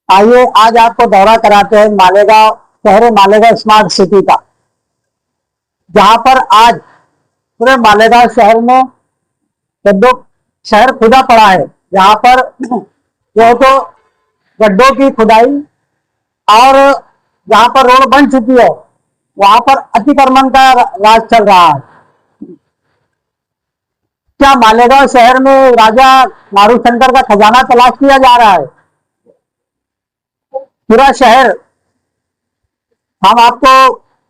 आइए आज आपको दौरा कराते हैं मालेगांव शहर मालेगांव स्मार्ट सिटी का, जहां पर आज पूरे मालेगांव शहर में गड्ढों शहर खुदा पड़ा है। जहां पर जो तो गड्ढों की खुदाई और जहां पर रोड बन चुकी है वहां पर अतिक्रमण का राज चल रहा है। क्या मालेगांव शहर में राजा नारूशंकर का खजाना तलाश किया जा रहा है? पूरा शहर हम आपको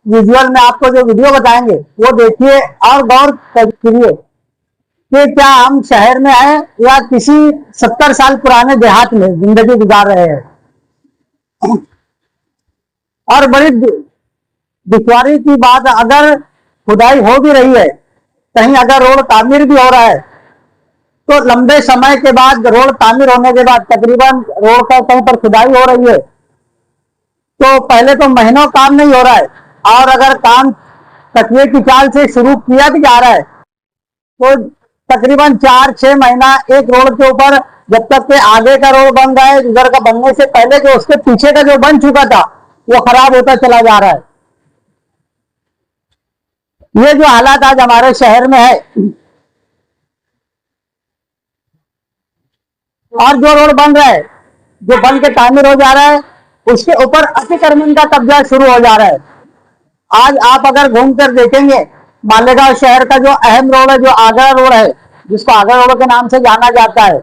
विजुअल में आपको जो वीडियो बताएंगे वो देखिए और गौर करिए कि क्या हम शहर में हैं या किसी 70 साल पुराने देहात में जिंदगी गुजार रहे हैं। और बड़ी दुश्वारी की बात, अगर खुदाई हो भी रही है, कहीं अगर रोड तामीर भी हो रहा है तो लंबे समय के बाद रोड तामीर होने के बाद तकरीबन रोड का कहीं पर खुदाई हो रही है तो पहले तो महीनों काम नहीं हो रहा है, और अगर काम तकिए की चाल से शुरू किया भी जा रहा है तो तकरीबन 4-6 महीना एक रोड के ऊपर, जब तक के आगे का रोड बन रहा है, उधर का बनने से पहले जो उसके पीछे का जो बन चुका था वो खराब होता चला जा रहा है। ये जो हालात आज हमारे शहर में है, और जो रोड बन रहा है, जो बन के तामीर हो जा रहा है, उसके ऊपर अतिक्रमण का कब्जा शुरू हो जा रहा है। आज आप अगर घूमकर देखेंगे मालेगांव शहर का जो अहम रोड है, जो आगरा रोड है, जिसको आगरा रोड के नाम से जाना जाता है,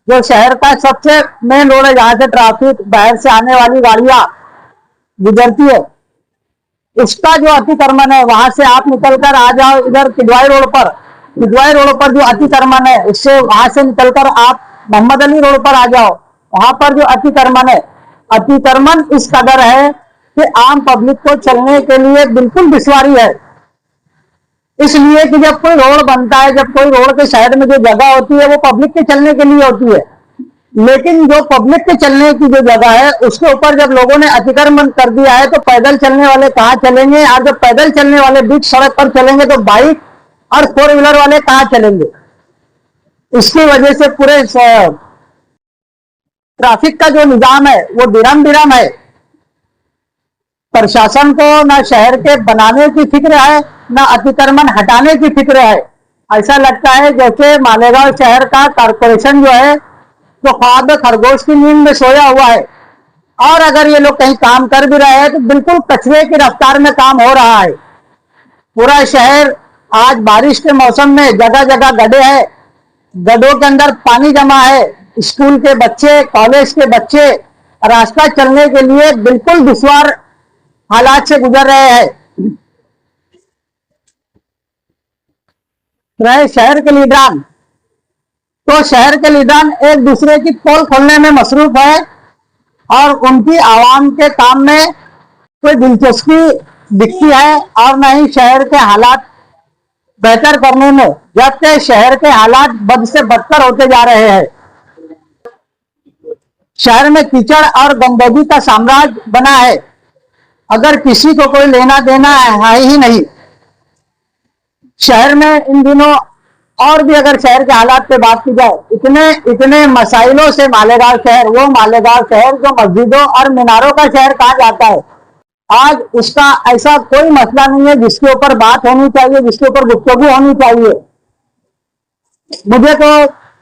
जो शहर का सबसे मेन रोड है, जहां से ट्रैफिक बाहर से आने वाली गाड़ियां गुजरती है, उसका जो अतिक्रमण है, वहां से आप निकलकर आ जाओ इधर किदवाई रोड पर जो अतिक्रमण है, उससे वहां से निकलकर आप मोहम्मद अली रोड पर आ जाओ, वहां पर जो अतिक्रमण है, अतिक्रमण इस कदर है कि आम पब्लिक को चलने के लिए बिल्कुल दुश्वारी है। इसलिए कि जब कोई रोड बनता है, जब कोई रोड के साइड में जो जगह होती है वो पब्लिक के चलने के लिए होती है, लेकिन जो पब्लिक के चलने की जो जगह है उसके ऊपर जब लोगों ने अतिक्रमण कर दिया है तो पैदल चलने वाले कहाँ चलेंगे, और जब पैदल चलने वाले बीच सड़क पर चलेंगे तो बाइक और 4 व्हीलर वाले कहाँ चलेंगे। इसकी वजह से पूरे ट्रैफिक का जो निजाम है वो दिरम है। प्रशासन को ना शहर के बनाने की फिक्र है, ना अतिक्रमण हटाने की फिक्र है। ऐसा लगता है जैसे मालेगांव शहर का कॉर्पोरेशन जो है तो ख्वाब खरगोश की नींद में सोया हुआ है, और अगर ये लोग कहीं काम कर भी रहे हैं तो बिल्कुल कचरे की रफ्तार में काम हो रहा है। पूरा शहर आज बारिश के मौसम में जगह जगह गड्ढे हैं, गड्ढों के अंदर पानी जमा है, स्कूल के बच्चे, कॉलेज के बच्चे रास्ता चलने के लिए बिल्कुल दुश्वार हालात से गुजर रहे हैं। रहे शहर के लीडरान, तो शहर के लीडरान एक दूसरे की पोल खोलने में मसरूफ है और उनकी आवाम के काम में कोई दिलचस्पी दिखती है और न ही शहर के हालात बेहतर करने में, जबकि शहर के हालात बद से बदतर होते जा रहे हैं। शहर में कीचड़ और गंदगी का साम्राज्य बना है, अगर किसी को कोई लेना देना है ही नहीं। शहर में इन दिनों और भी अगर शहर के हालात पे बात की जाए, इतने मसाइलों से मालेगांव शहर, वो मालेगांव शहर जो मस्जिदों और मीनारों का शहर कहा जाता है, आज उसका ऐसा कोई मसला नहीं है जिसके ऊपर बात होनी चाहिए, जिसके ऊपर गुफ्तगू होनी चाहिए। मुझे तो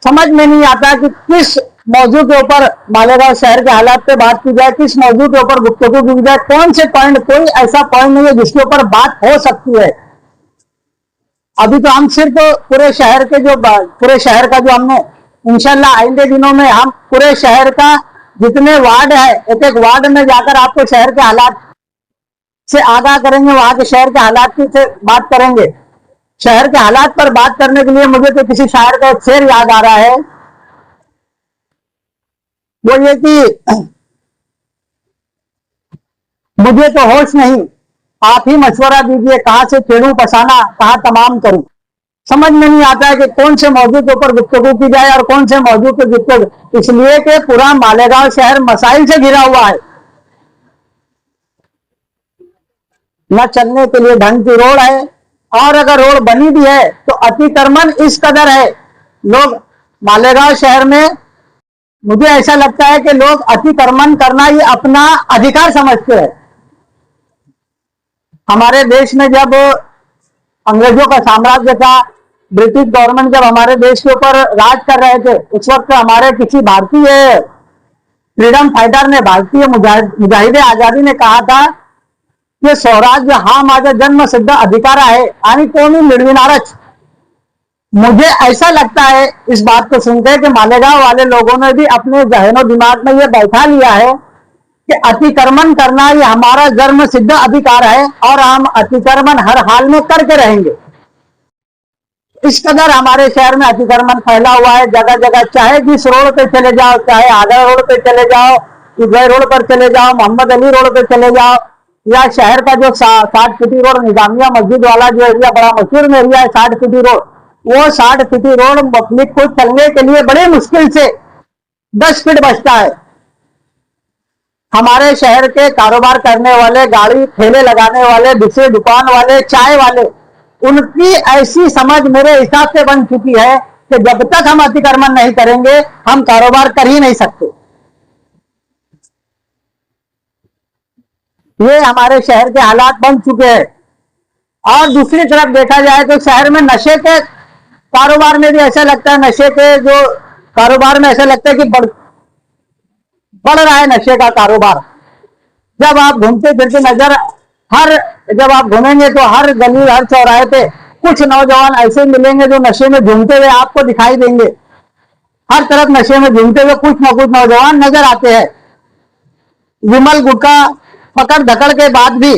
समझ में नहीं आता कि किस मौजू के ऊपर मालेगांव शहर के हालात पे बात की जाए, किस मौजू के ऊपर गुफ्तगू की जाए, कौन से पॉइंट, कोई ऐसा पॉइंट नहीं है जिसके ऊपर बात हो सकती है। अभी तो हम सिर्फ पूरे शहर का जो हमने इंशाल्लाह आइंदे दिनों में हम पूरे शहर का जितने वार्ड है, एक एक वार्ड में जाकर आपको शहर के हालात से आगाह करेंगे, वहां के शहर के हालात की से बात करेंगे। शहर के हालात पर बात करने के लिए मुझे तो किसी शायर का एक शेर याद आ रहा है, वो ये कि मुझे तो होश नहीं, आप ही मशवरा दीजिए, कहां से छेड़ूं फसाना, कहां तमाम करूं। समझ में नहीं आता है कि कौन से मौजू के ऊपर गुफ्तगू की जाए और कौन से मौजू पे गुफ्तगू, इसलिए कि पूरा मालेगांव शहर मसाइल से घिरा हुआ है। न चलने के लिए ढंग की रोड है, और अगर रोड बनी भी है तो अतिक्रमण इस कदर है। लोग मालेगांव शहर में मुझे ऐसा लगता है कि लोग अतिक्रमण करना ये अपना अधिकार समझते हैं। हमारे देश में जब अंग्रेजों का साम्राज्य था, ब्रिटिश गवर्नमेंट जब हमारे देश के ऊपर राज कर रहे थे, उस वक्त हमारे किसी भारतीय फ्रीडम फाइटर ने, भारतीय मुजाहिदे आजादी ने कहा था कि स्वराज्य हा माझा जन्म सिद्ध अधिकार है आणि कोणी मिळविणारच। मुझे ऐसा लगता है इस बात को सुनकर कि मालेगांव वाले लोगों ने भी अपने जहनो दिमाग में ये बैठा लिया है कि अतिक्रमण करना ये हमारा जन्म सिद्ध अधिकार है और हम अतिक्रमण हर हाल में करके रहेंगे। इस कदर हमारे शहर में अतिक्रमण फैला हुआ है, जगह जगह, चाहे जिस रोड पे चले जाओ, चाहे आगरा रोड पे चले जाओ, इधर रोड पर चले जाओ, मोहम्मद अली रोड पे चले जाओ, या शहर का जो 60 फीटी रोड निजामिया मस्जिद वाला जो एरिया बड़ा मशहूर एरिया है 60 फीटी रोड, वो 60 फीटी रोड पब्लिक को चलने के लिए बड़े मुश्किल से 10 फीट बचता है। हमारे शहर के कारोबार करने वाले, गाड़ी ठेले लगाने वाले, दूसरे दुकान वाले, चाय वाले, उनकी ऐसी समझ मेरे हिसाब से बन चुकी है कि जब तक हम अतिक्रमण नहीं करेंगे हम कारोबार कर ही नहीं सकते। ये हमारे शहर के हालात बन चुके हैं। और दूसरी तरफ देखा जाए तो शहर में नशे के कारोबार में भी ऐसा लगता है, नशे के जो कारोबार में ऐसा लगता है कि बढ़ रहा है नशे का कारोबार। जब आप घूमते फिरते नजर, जब आप घूमेंगे तो हर गली, हर चौराहे पे कुछ नौजवान ऐसे मिलेंगे जो नशे में झूमते हुए आपको दिखाई देंगे। हर तरफ नशे में झूमते हुए कुछ ना कुछ नौजवान नजर आते हैं। विमल गुटखा पकड़ धकड़ के बाद भी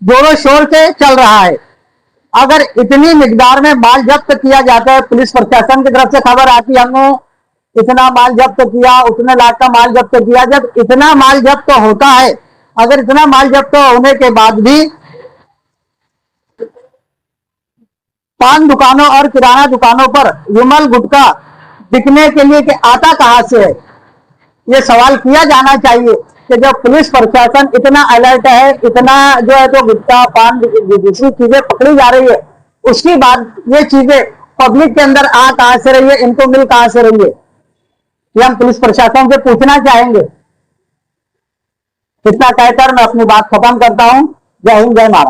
जोरों शोर से चल रहा है। अगर इतनी मिकदार में माल जब्त किया जाता है, पुलिस प्रशासन की तरफ से खबर आती है हमने इतना माल जब्त किया, उतने लाख का माल जब्त किया, जब इतना माल जब्त होता है, अगर इतना माल जब्त होने के बाद भी पान दुकानों और किराना दुकानों पर विमल गुटखा बिकने के लिए कि आता कहां से है, ये सवाल किया जाना चाहिए कि जब पुलिस प्रशासन इतना अलर्ट है, इतना जो है तो गुटखा, पान, दूसरी चीजें पकड़ी जा रही है, उसकी बाद ये चीजें पब्लिक के अंदर आ कहां से रही है, इनको मिल कहां से रही है, ये हम पुलिस प्रशासन से पूछना चाहेंगे। इतना कहकर मैं अपनी बात खत्म करता हूं। जय हिंद, जय महाराज।